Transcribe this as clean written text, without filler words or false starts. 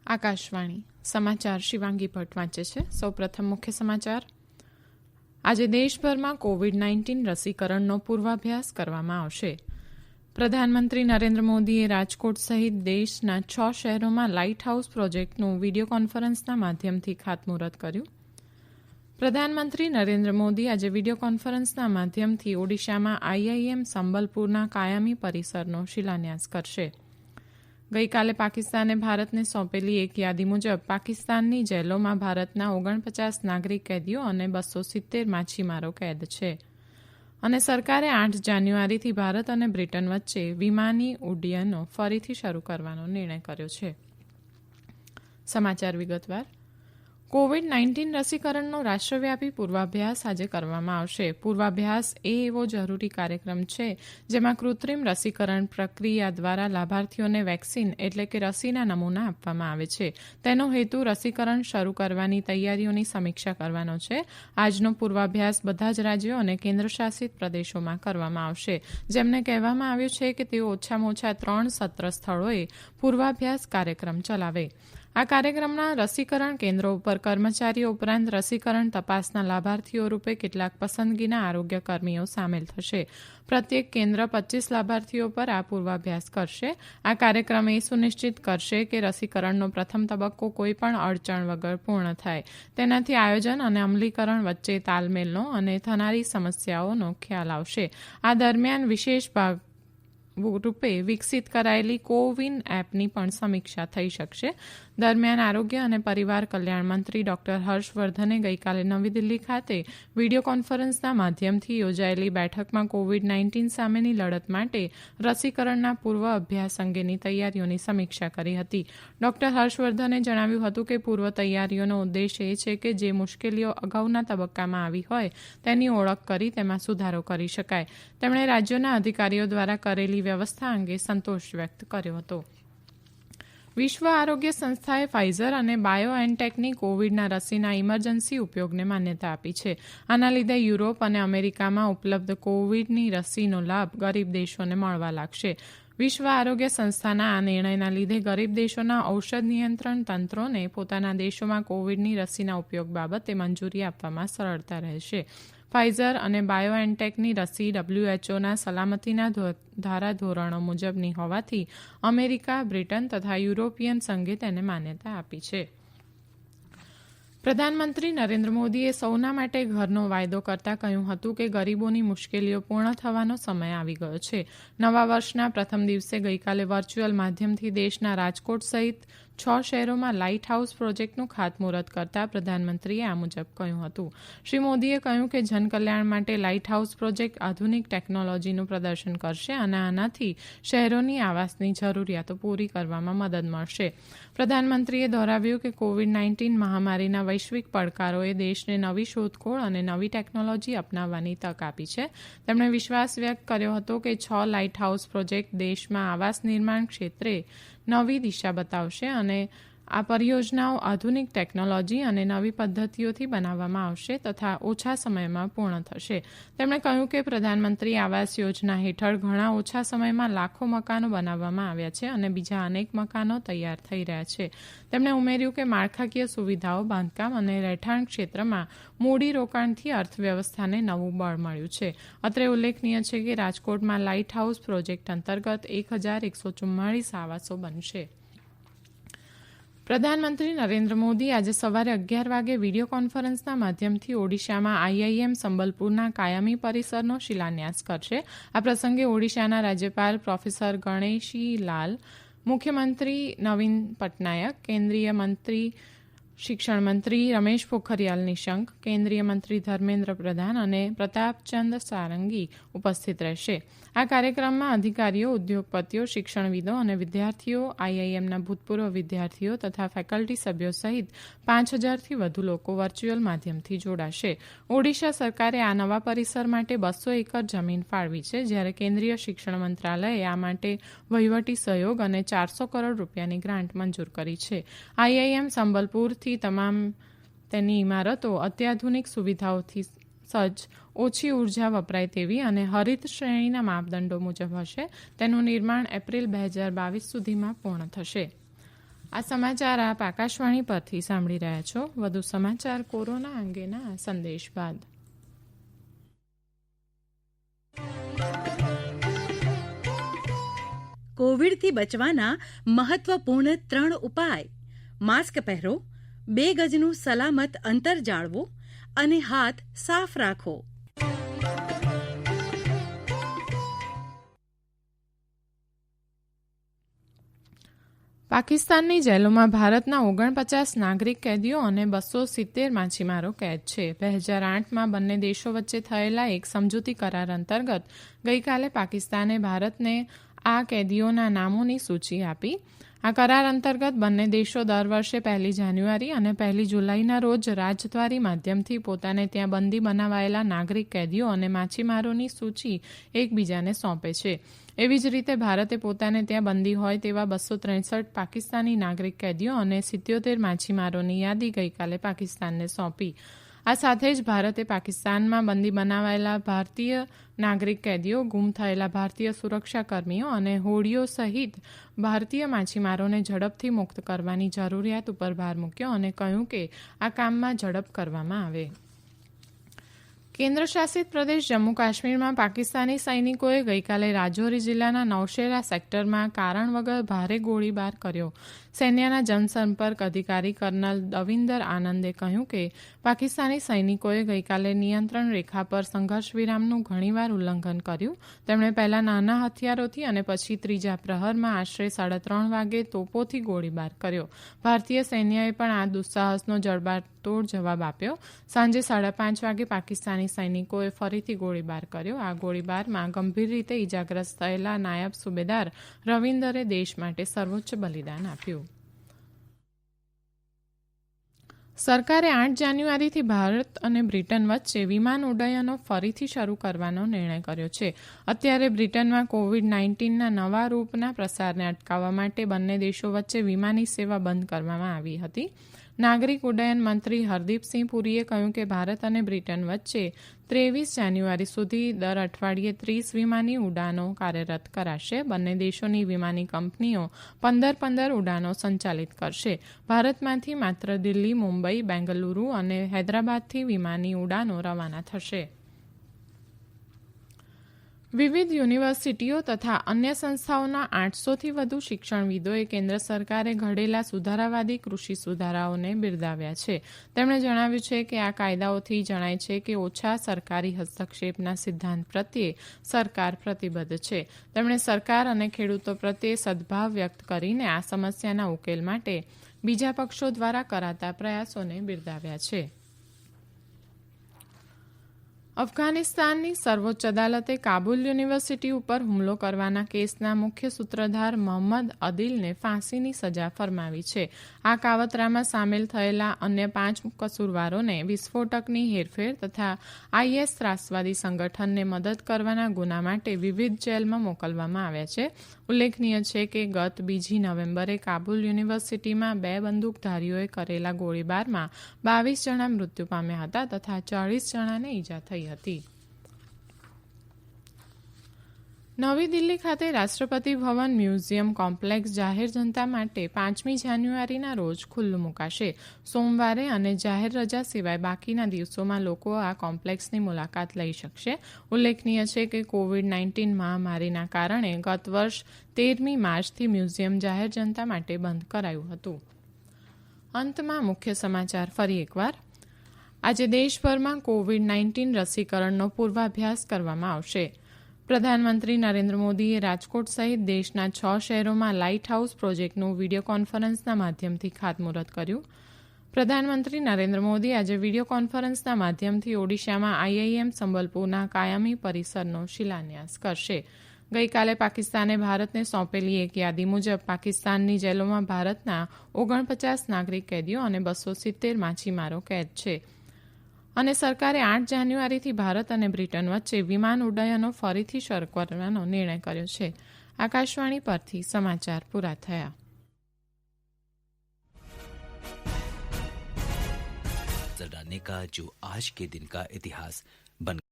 આકાશવાણી સમાચાર શિવાંગી ભટ્ટ વાંચે છે. સૌપ્રથમ મુખ્ય સમાચાર. આજે દેશભરમાં કોવિડ-19 રસીકરણનો પૂર્વાભ્યાસ કરવામાં આવશે. પ્રધાનમંત્રી નરેન્દ્ર મોદીએ રાજકોટ સહિત દેશના 6 શહેરોમાં લાઇટ હાઉસ પ્રોજેક્ટનું વીડિયો કોન્ફરન્સના માધ્યમથી ખાતમુહૂર્ત કર્યું. પ્રધાનમંત્રી નરેન્દ્ર મોદી આજે વીડિયો કોન્ફરન્સના માધ્યમથી ઓડિશામાં આઈઆઈએમ સંબલપુરના કાયમી પરિસરનો શિલાન્યાસ કરશે. ગઈકાલે પાકિસ્તાને ભારતને સોંપેલી એક યાદી મુજબ પાકિસ્તાનની જેલોમાં ભારતના 49 નાગરિક કેદીઓ અને 270 માછીમારો કેદ છે. અને સરકારે 8 જાન્યુઆરીથી ભારત અને બ્રિટન વચ્ચે વિમાની ઉડ્ડયનો ફરીથી શરૂ કરવાનો નિર્ણય કર્યો છે. સમાચાર વિગતવાર. કોવિડ-19 રસીકરણનો રાષ્ટ્રવ્યાપી પૂર્વાભ્યાસ આજે કરવામાં આવશે. પૂર્વાભ્યાસ એ એવો જરૂરી કાર્યક્રમ છે જેમાં કૃત્રિમ રસીકરણ પ્રક્રિયા દ્વારા લાભાર્થીઓને વેક્સિન એટલે કે રસીના નમૂના આપવામાં આવે છે. તેનો હેતુ રસીકરણ શરૂ કરવાની તૈયારીઓની સમીક્ષા કરવાનો છે. આજનો પૂર્વાભ્યાસ બધા જ રાજ્યો અને કેન્દ્રશાસિત પ્રદેશોમાં કરવામાં આવશે, જેમને કહેવામાં આવ્યું છે કે તેઓ ઓછામાં ઓછા 3 સત્ર સ્થળોએ પૂર્વાભ્યાસ કાર્યક્રમ ચલાવે. આ કાર્યક્રમના રસીકરણ કેન્દ્રો ઉપર કર્મચારીઓ ઉપરાંત રસીકરણ તપાસના લાભાર્થીઓ રૂપે કેટલાક પસંદગીના આરોગ્ય કર્મીઓ સામેલ થશે. પ્રત્યેક કેન્દ્ર 25 લાભાર્થીઓ પર આ પૂર્વાભ્યાસ કરશે. આ કાર્યક્રમ એ સુનિશ્ચિત કરશે કે રસીકરણનો પ્રથમ તબક્કો કોઈપણ અડચણ વગર પૂર્ણ થાય. તેનાથી આયોજન અને અમલીકરણ વચ્ચે તાલમેલનો અને થનારી સમસ્યાઓનો ખ્યાલ આવશે. આ દરમિયાન વિશેષ ભાગ રૂપે વિકસિત કરાયેલી કોવિન એપની પણ સમીક્ષા થઈ શકશે. દરમિયાન આરોગ્ય અને પરિવાર કલ્યાણ મંત્રી ડોક્ટર હર્ષવર્ધને ગઈકાલે નવી દિલ્હી ખાતે વીડિયો કોન્ફરન્સના માધ્યમથી યોજાયેલી બેઠકમાં કોવિડ-19 સામેની લડત માટે રસીકરણના પૂર્વ અભ્યાસ અંગેની તૈયારીઓની સમીક્ષા કરી હતી. ડોક્ટર હર્ષવર્ધને જણાવ્યું હતું કે પૂર્વ તૈયારીઓનો ઉદ્દેશ એ છે કે જે મુશ્કેલીઓ અગાઉના તબક્કામાં આવી હોય તેની ઓળખ કરી તેમાં સુધારો કરી શકાય. તેમણે રાજ્યોના અધિકારીઓ દ્વારા કરેલી વ્યવસ્થા અંગે સંતોષ વ્યક્ત કર્યો હતો. વિશ્વ આરોગ્ય સંસ્થાએ ફાઇઝર અને બાયોએનટેકની કોવિડના રસીના ઇમરજન્સી ઉપયોગને માન્યતા આપી છે. આના લીધે યુરોપ અને અમેરિકામાં ઉપલબ્ધ કોવિડની રસીનો લાભ ગરીબ દેશોને મળવા લાગશે. વિશ્વ આરોગ્ય સંસ્થાના આ નિર્ણયના લીધે ગરીબ દેશોના ઔષધ નિયંત્રણ તંત્રોને પોતાના દેશોમાં કોવિડની રસીના ઉપયોગ બાબતે મંજૂરી આપવામાં સરળતા રહેશે. ફાઇઝર અને બાયોએનટેકની રસી WHOના સલામતીના ધારાધોરણો મુજબની હોવાથી અમેરિકા, બ્રિટન તથા યુરોપિયન સંઘે તેને માન્યતા આપી છે. પ્રધાનમંત્રી નરેન્દ્ર મોદીએ સૌના માટે ઘરનો વાયદો કરતા કહ્યું હતું કે ગરીબોની મુશ્કેલીઓ પૂર્ણ થવાનો સમય આવી ગયો છે. નવા વર્ષના પ્રથમ દિવસે ગઈકાલે વર્ચ્યુઅલ માધ્યમથી દેશના રાજકોટ સહિત 6 શહેરોમાં લાઇટ હાઉસ પ્રોજેક્ટનું ખાતમુહૂર્ત કરતા પ્રધાનમંત્રીએ આ મુજબ કહ્યું હતું. શ્રી મોદીએ કહ્યું કે જનકલ્યાણ માટે લાઇટ હાઉસ પ્રોજેક્ટ આધુનિક ટેકનોલોજીનું પ્રદર્શન કરશે અને આનાથી શહેરોની આવાસની જરૂરિયાતો પૂરી કરવામાં મદદ મળશે. પ્રધાનમંત્રીએ દોહરાવ્યું કે કોવિડ-19 મહામારીના વૈશ્વિક પડકારોએ દેશને નવી શોધખોળ અને નવી ટેકનોલોજી અપનાવવાની તક આપી છે. તેમણે વિશ્વાસ વ્યક્ત કર્યો હતો કે 6 લાઇટ હાઉસ પ્રોજેક્ટ દેશમાં આવાસ નિર્માણ ક્ષેત્રે નવી દિશા બતાવશે અને આ પરિયોજનાઓ આધુનિક ટેકનોલોજી અને નવી પદ્ધતિઓથી બનાવવામાં આવશે તથા ઓછા સમયમાં પૂર્ણ થશે. તેમણે કહ્યું કે પ્રધાનમંત્રી આવાસ યોજના હેઠળ ઘણા ઓછા સમયમાં લાખો મકાનો બનાવવામાં આવ્યા છે અને બીજા અનેક મકાનો તૈયાર થઈ રહ્યા છે. તેમણે ઉમેર્યું કે માળખાકીય સુવિધાઓ, બાંધકામ અને રહેઠાણ ક્ષેત્રમાં મૂડી રોકાણથી અર્થવ્યવસ્થાને નવું બળ મળ્યું છે. અત્રે ઉલ્લેખનીય છે કે રાજકોટમાં લાઇટ હાઉસ પ્રોજેક્ટ અંતર્ગત 1144 આવાસો બનશે. પ્રધાનમંત્રી નરેન્દ્ર મોદી આજે સવારે 11 વાગે વીડિયો કોન્ફરન્સના માધ્યમથી ઓડિશામાં આઈઆઈએમ સંબલપુરના કાયમી પરિસરનો શિલાન્યાસ કરશે. આ પ્રસંગે ઓડિશાના રાજ્યપાલ પ્રોફેસર ગણેશી લાલ, મુખ્યમંત્રી નવીન પટનાયક, કેન્દ્રીય મંત્રી શિક્ષણ મંત્રી રમેશ પોખરિયાલ નિશંક, કેન્દ્રીય મંત્રી ધર્મેન્દ્ર પ્રધાન અને પ્રતાપચંદ સારંગી ઉપસ્થિત રહેશે. આ કાર્યક્રમમાં અધિકારીઓ, ઉદ્યોગપતિઓ, શિક્ષણવિદો અને વિદ્યાર્થીઓ, આઈઆઈએમના ભૂતપૂર્વ વિદ્યાર્થીઓ તથા ફેકલ્ટી સભ્યો સહિત 5000થી વધુ લોકો વર્ચ્યુઅલ માધ્યમથી જોડાશે. ઓડિશા સરકારે આ નવા પરિસર માટે 200 એકર જમીન ફાળવી છે, જ્યારે કેન્દ્રીય શિક્ષણ મંત્રાલયે આ માટે વહીવટી સહયોગ અને 400 કરોડ રૂપિયાની ગ્રાન્ટ મંજૂર કરી છે. આઈઆઈએમ સંબલપુરથી તમામ તેની ઇમારતો અત્યાધુનિક સુવિધાઓથી સજ્જ, ઓછી ઉર્જા વપરાય તેવી અને હરિત શ્રેણીના માપદંડો મુજબ હશે. તેનું નિર્માણ એપ્રિલ 2022 સુધીમાં પૂર્ણ થશે. આ સમાચાર આપ આકાશવાણી પરથી સાંભળી રહ્યા છો. વધુ સમાચાર કોરોના અંગેના સંદેશ બાદ. કોવિડથી બચવાના મહત્વપૂર્ણ 3 ઉપાય: માસ્ક પહેરો, 2 ગજનું સલામત અંતર જાળવો અને હાથ સાફ રાખો. પાકિસ્તાનની જેલોમાં ભારતના 49 નાગરિક કેદીઓ અને 270 માછીમારો કેદ છે. 2008માં બંને દેશો વચ્ચે થયેલા એક સમજૂતી કરાર અંતર્ગત ગઈકાલે પાકિસ્તાને ભારતને આ કેદીઓના નામોની સૂચિ આપી. આ કરાર અંતર્ગત બંને દેશો દર વર્ષે 1 જાન્યુઆરી અને 1 જુલાઈના રોજ રાજદ્વારી માધ્યમથી પોતાને ત્યાં બંદી બનાવાયેલા નાગરિક કેદીઓ અને માછીમારોની સૂચિ એકબીજાને સોંપે છે. એવી જ રીતે ભારતે પોતાને ત્યાં બંદી હોય તેવા 263 પાકિસ્તાની નાગરિક કેદીઓ અને 77 માછીમારોની યાદી ગઈકાલે પાકિસ્તાનને સોંપી. આ સાથે જ ભારતે પાકિસ્તાનમાં બંદી બનાવાયેલા ભારતીય નાગરિક કેદીઓ, ગુમ થયેલા ભારતીય સુરક્ષાકર્મીઓ અને હોડીઓ સહિત ભારતીય માછીમારોને ઝડપથી મુક્ત કરવાની જરૂરિયાત ઉપર ભાર મૂક્યો અને કહ્યું કે આ કામમાં ઝડપ કરવામાં આવે. કેન્દ્રશાસિત પ્રદેશ જમ્મુ કાશ્મીરમાં પાકિસ્તાની સૈનિકોએ ગઈકાલે રાજૌરી જિલ્લાના નૌશેરા સેક્ટરમાં કારણ વગર ભારે ગોળીબાર કર્યો. સૈન્યના જનસંપર્ક અધિકારી કર્નલ દવિન્દર આનંદે કહ્યું કે પાકિસ્તાની સૈનિકોએ ગઈકાલે નિયંત્રણ રેખા પર સંઘર્ષ વિરામનું ઘણીવાર ઉલ્લંઘન કર્યું. તેમણે પહેલા નાના હથિયારોથી અને પછી ત્રીજા પ્રહરમાં આશરે 3:30 વાગે તોપોથી ગોળીબાર કર્યો. ભારતીય સૈન્યએ પણ આ દુસ્સાહસનો જડબાતોડ જવાબ આપ્યો. સાંજે 5:30 વાગે પાકિસ્તાની સૈનિકોએ ફરીથી ગોળીબાર કર્યો. આ ગોળીબારમાં ગંભીર રીતે ઇજાગ્રસ્ત થયેલા નાયબ સુબેદાર રવિન્દરે દેશ માટે સર્વોચ્ચ બલિદાન આપ્યું. સરકારે 8 જાન્યુઆરીથી ભારત અને બ્રિટન વચ્ચે વિમાન ઉડ્ડયનો ફરીથી શરૂ કરવાનો નિર્ણય કર્યો છે. અત્યારે બ્રિટનમાં કોવિડ-19ના નવા રૂપના પ્રસારને અટકાવવા માટે બંને દેશો વચ્ચે વિમાની સેવા બંધ કરવામાં આવી હતી. નાગરિક ઉડ્ડયન મંત્રી હરદીપસિંહ પુરીએ કહ્યું કે ભારત અને બ્રિટન વચ્ચે 23 જાન્યુઆરી સુધી દર અઠવાડિયે 30 વિમાની ઉડાનો કાર્યરત કરાશે. બંને દેશોની વિમાની કંપનીઓ 15 ઉડાનો સંચાલિત કરશે. ભારતમાંથી માત્ર દિલ્હી, મુંબઈ, બેંગલુરુ અને હૈદરાબાદથી વિમાની ઉડાનો રવાના થશે. વિવિધ યુનિવર્સિટીઓ તથા અન્ય સંસ્થાઓના 800થી વધુ શિક્ષણવિદોએ કેન્દ્ર સરકારે ઘડેલા સુધારાવાદી કૃષિ સુધારાઓને બિરદાવ્યા છે. તેમણે જણાવ્યું છે કે આ કાયદાઓથી જણાય છે કે ઓછા સરકારી હસ્તક્ષેપના સિદ્ધાંત પ્રત્યે સરકાર પ્રતિબદ્ધ છે. તેમણે સરકાર અને ખેડૂતો પ્રત્યે સદભાવ વ્યક્ત કરીને આ સમસ્યાના ઉકેલ માટે બીજા પક્ષો દ્વારા કરાતા પ્રયાસોને બિરદાવ્યા છે. અફઘાનિસ્તાનની સર્વોચ્ચ અદાલતે કાબુલ યુનિવર્સિટી ઉપર હુમલો કરવાના કેસના મુખ્ય સૂત્રધાર મોહમ્મદ અદિલને ફાંસીની સજા ફરમાવી છે. આ કાવતરામાં સામેલ થયેલા અન્ય 5 કસૂરવારોને વિસ્ફોટકની હેરફેર તથા આઈએસ ત્રાસવાદી સંગઠનને મદદ કરવાના ગુના માટે વિવિધ જેલમાં મોકલવામાં આવ્યા છે. ઉલ્લેખનીય છે કે ગત 2 નવેમ્બરે કાબુલ યુનિવર્સિટીમાં 2 બંદૂકધારીઓએ કરેલા ગોળીબારમાં 22 જણા મૃત્યુ પામ્યા હતા તથા 40 જણાને ઈજા થઈ હતી. નવી દિલ્હી ખાતે રાષ્ટ્રપતિ ભવન મ્યુઝિયમ કોમ્પ્લેક્સ જાહેર જનતા માટે 5મી જાન્યુઆરીના રોજ ખુલ્લું મુકાશે. સોમવારે અને જાહેર રજા સિવાય બાકીના દિવસોમાં લોકો આ કોમ્પ્લેક્સની મુલાકાત લઈ શકશે. ઉલ્લેખનીય છે કે કોવિડ-19 મહામારીના કારણે ગત વર્ષ 13મી માર્ચથી મ્યુઝિયમ જાહેર જનતા માટે બંધ કરાયું હતું. અંતમાં મુખ્ય સમાચાર ફરી એકવાર. આજે દેશભરમાં કોવિડ-19 રસીકરણનો પૂર્વાભ્યાસ કરવામાં આવશે. પ્રધાનમંત્રી નરેન્દ્ર મોદીએ રાજકોટ સહિત દેશના 6 શહેરોમાં લાઇટ હાઉસ પ્રોજેક્ટનું વીડિયો કોન્ફરન્સના માધ્યમથી ખાતમુહૂર્ત કર્યું. પ્રધાનમંત્રી નરેન્દ્ર મોદી આજે વીડિયો કોન્ફરન્સના માધ્યમથી ઓડિશામાં આઈઆઈએમ સંબલપુરના કાયમી પરિસરનો શિલાન્યાસ કરશે. ગઈકાલે પાકિસ્તાને ભારતને સોંપેલી એક યાદી મુજબ પાકિસ્તાનની જેલોમાં ભારતના 49 નાગરિક કેદીઓ અને 270 માછીમારો કેદ છે. અને સરકારે 8 જાન્યુઆરીથી ભારત અને બ્રિટન વચ્ચે વિમાન ઉડ્ડયનો ફરીથી શરૂ કરવાનો નિર્ણય કર્યો છે. આકાશવાણી પરથી સમાચાર પૂરા થયા. जानने का जो आज के दिन का इतिहास बन